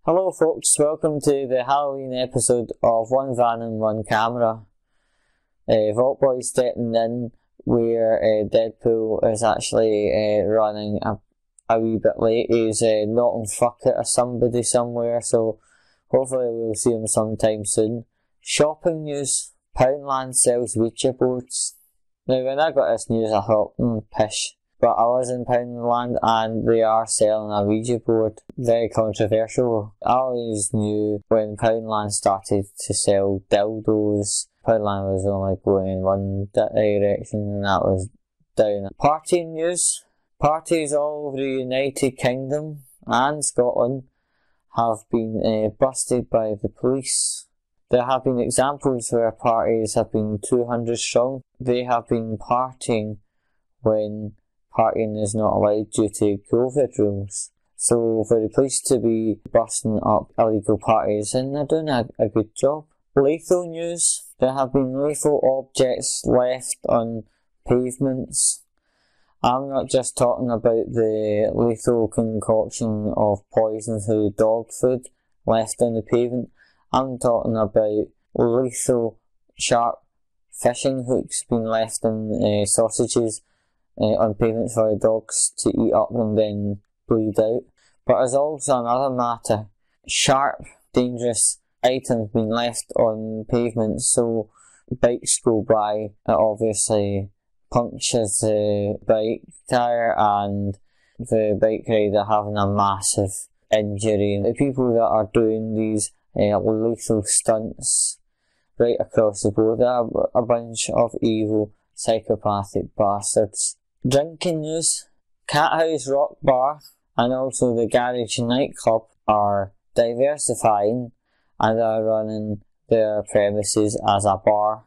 Hello folks, welcome to the Halloween episode of One Vannan, One Camera. Vault Boy stepping in where Deadpool is actually running a wee bit late. He's knocking fuck out of somebody somewhere, so hopefully we'll see him sometime soon. Shopping news: Poundland sells Ouija boards. Now when I got this news I thought, pish. But I was in Poundland and they are selling a Ouija board. Very controversial. I always knew when Poundland started to sell dildos, Poundland was only going in one direction and that was down. Party news. Parties all over the United Kingdom and Scotland have been busted by the police. There have been examples where parties have been 200 strong. They have been partying when partying is not allowed due to COVID rules. So for the police to be busting up illegal parties, and they're doing a good job. Lethal news. There have been lethal objects left on pavements. I'm not just talking about the lethal concoction of poison through dog food left on the pavement. I'm talking about lethal sharp fishing hooks being left in sausages on pavements for the dogs to eat up and then bleed out. But there's also another matter: sharp, dangerous items being left on pavements, so bikes go by, it obviously punctures the bike tyre and the bike rider having a massive injury. The people that are doing these lethal stunts right across the board are a bunch of evil, psychopathic bastards. Drinking news: Cat House Rock Bar and also the Garage nightclub are diversifying and are running their premises as a bar.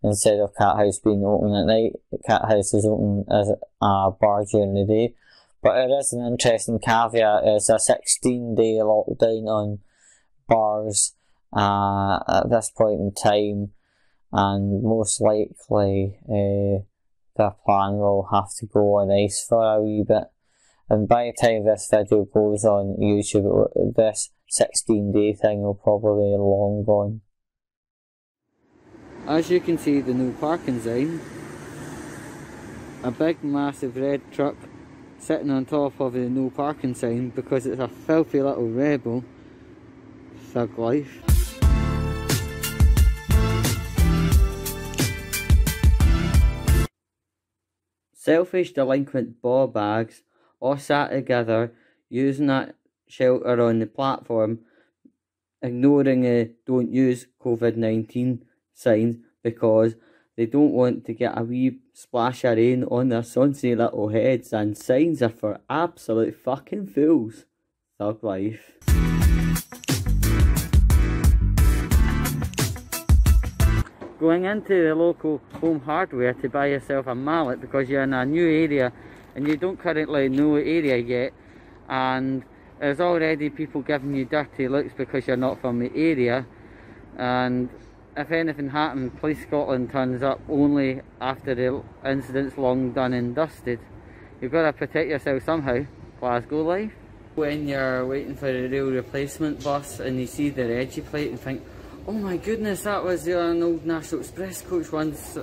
Instead of Cat House being open at night, Cat House is open as a bar during the day. But there is an interesting caveat: it's a 16-day lockdown on bars at this point in time, and most likely the plan will have to go on ice for a wee bit. And by the time this video goes on YouTube, this 16-day thing will probably be long gone. As you can see, the no parking sign, a big massive red truck sitting on top of the no parking sign because it's a filthy little rebel. Thug life. Selfish delinquent ball bags all sat together using that shelter on the platform, ignoring a don't use COVID-19 signs because they don't want to get a wee splash of rain on their sonsy little heads, and signs are for absolute fucking fools. Thug life. Going into the local home hardware to buy yourself a mallet because you're in a new area and you don't currently know the area yet, and there's already people giving you dirty looks because you're not from the area, and if anything happens, Police Scotland turns up only after the incident's long done and dusted. You've got to protect yourself somehow. Glasgow life. When you're waiting for the rail replacement bus and you see the Reggie plate and think, oh my goodness, that was an old National Express coach once.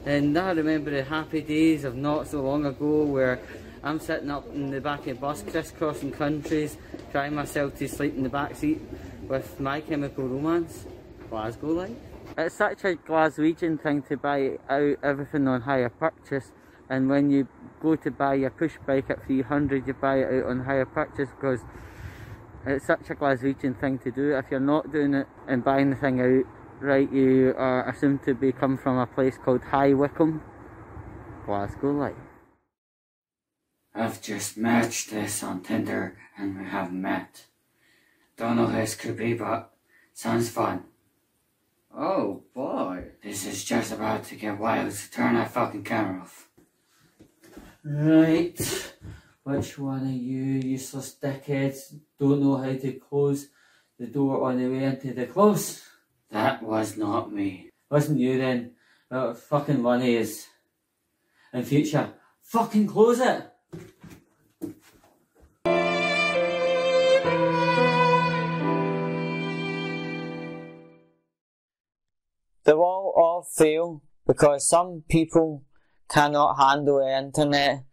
And I remember the happy days of not so long ago where I'm sitting up in the back of the bus crisscrossing countries, trying myself to sleep in the back seat with My Chemical Romance. Glasgow life. It's such a Glaswegian thing to buy out everything on hire purchase, and when you go to buy your push bike at 300 you buy it out on hire purchase because it's such a Glaswegian thing to do. If you're not doing it and buying the thing out right, you are assumed to come from a place called High Wycombe. Glasgow life. I've just matched this on Tinder and we haven't met. Don't know who this could be, but sounds fun. Oh boy. This is just about to get wild, so turn that fucking camera off. Right. Which one of you useless dickheads don't know how to close the door on the way into the close? That was not me. Wasn't you then? Well, fucking one is. In future, fucking close it! all fail because some people cannot handle the internet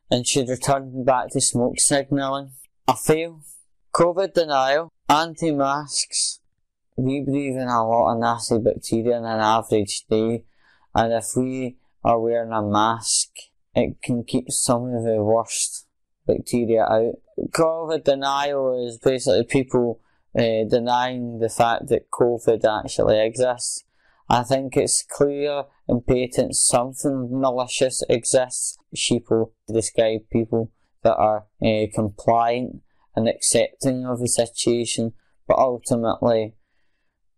and should return back to smoke signalling. I fail. COVID denial, anti-masks. We breathe in a lot of nasty bacteria in an average day, and if we are wearing a mask, it can keep some of the worst bacteria out. COVID denial is basically people denying the fact that COVID actually exists. I think it's clear and patent something malicious exists. Sheeple describe people that are compliant and accepting of the situation, but ultimately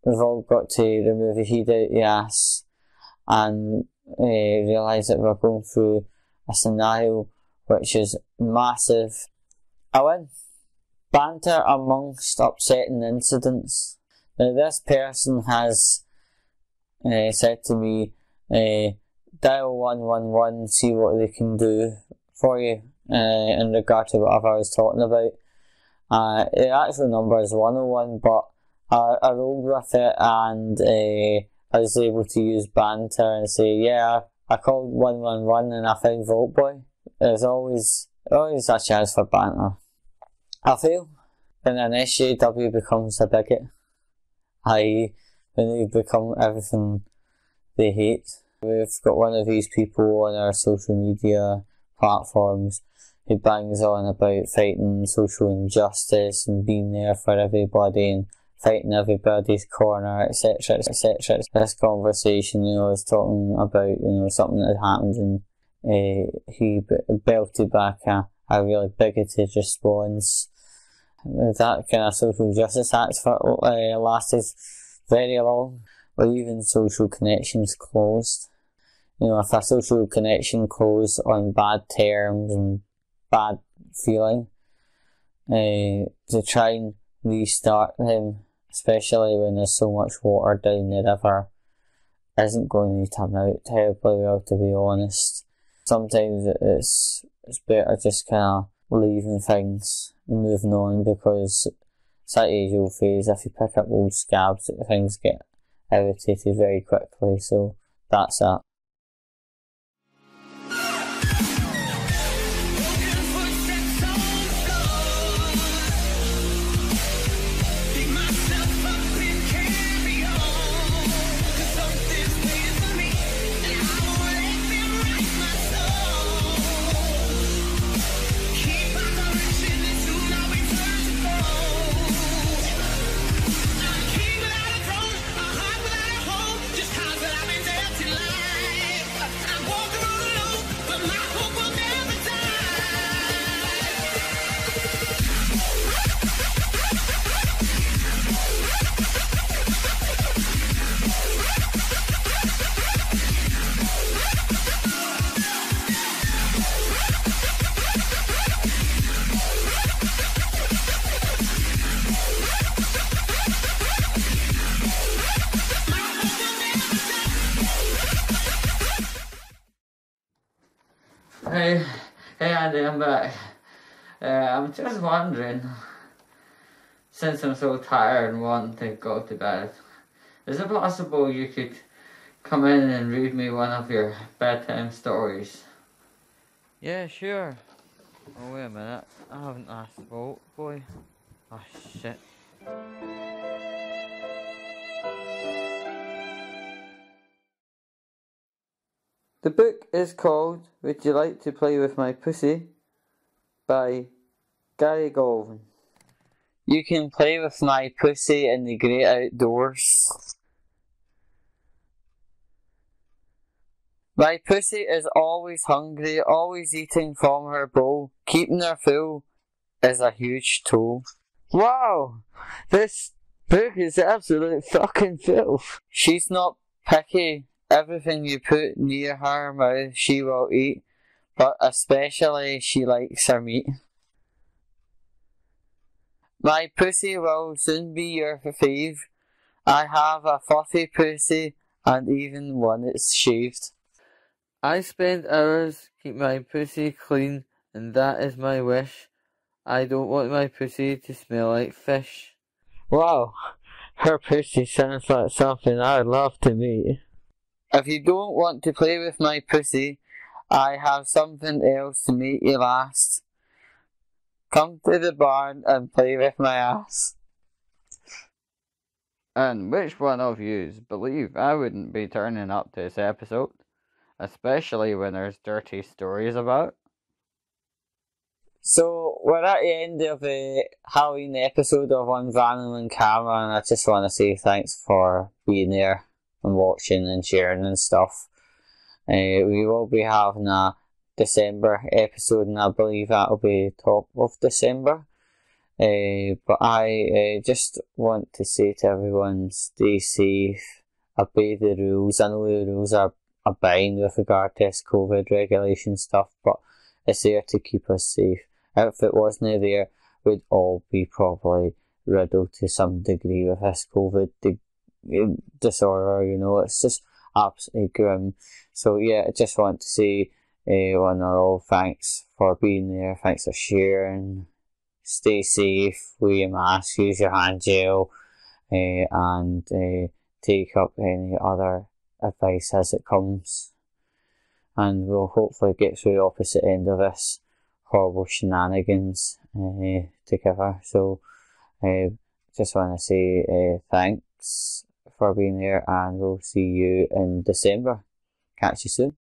we've all got to remove the heat out the ass and realise that we're going through a scenario which is massive. I win. Banter amongst upsetting incidents. Now this person has said to me, dial 111, see what they can do for you in regard to whatever I was talking about. The actual number is 101, but I rolled with it and I was able to use banter and say, yeah, I called 111 and I found Vault Boy. There's always a chance for banter. I feel when an SJW becomes a bigot, i.e. when they become everything they hate. We've got one of these people on our social media platforms who bangs on about fighting social injustice and being there for everybody and fighting everybody's corner, etc, etc. This conversation, is talking about, something that happened and he belted back a really bigoted response. That kind of social justice act lasted very long, or even social connections closed. If a social connection closed on bad terms and bad feeling, to try and restart them, especially when there's so much water down the river, isn't going to turn out terribly well, to be honest. Sometimes it's better just kind of leaving things and moving on, because it's that age-old phase. If you pick up old scabs, things get irritated very quickly, so that's that. Hey Andy, I'm back. I'm just wondering, since I'm so tired and wanting to go to bed, is it possible you could come in and read me one of your bedtime stories? Yeah, sure. Oh, wait a minute. I haven't asked Vault Boy. Oh, shit. The book is called Would You Like to Play With My Pussy? By Gary Galvin. You can play with my pussy in the great outdoors. My pussy is always hungry, always eating from her bowl. Keeping her full is a huge toll. Wow! This book is absolute fucking filth. She's not picky. Everything you put near her mouth she will eat, but especially she likes her meat. My pussy will soon be your fave. I have a fluffy pussy and even one that's shaved. I spend hours keep my pussy clean, and that is my wish. I don't want my pussy to smell like fish. Wow, her pussy sounds like something I'd love to meet. If you don't want to play with my pussy, I have something else to make you last. Come to the barn and play with my ass. And which one of yous believe I wouldn't be turning up to this episode? Especially when there's dirty stories about? So, we're at the end of the Halloween episode of One Vannan on Camera, and I just want to say thanks for being there and watching and sharing and stuff. We will be having a December episode, and I believe that'll be top of December. But I just want to say to everyone, stay safe, obey the rules. I know the rules are bind with regard to this COVID regulation stuff, but it's there to keep us safe. If it wasn't there, we'd all be probably riddled to some degree with this COVID disorder, you know. It's just absolutely grim. So yeah, I just want to say one and all, thanks for being there, thanks for sharing. Stay safe, wear your mask, use your hand gel, and take up any other advice as it comes. And we'll hopefully get through the opposite end of this horrible shenanigans together. So just want to say thanks for being there, and we'll see you in December. Catch you soon.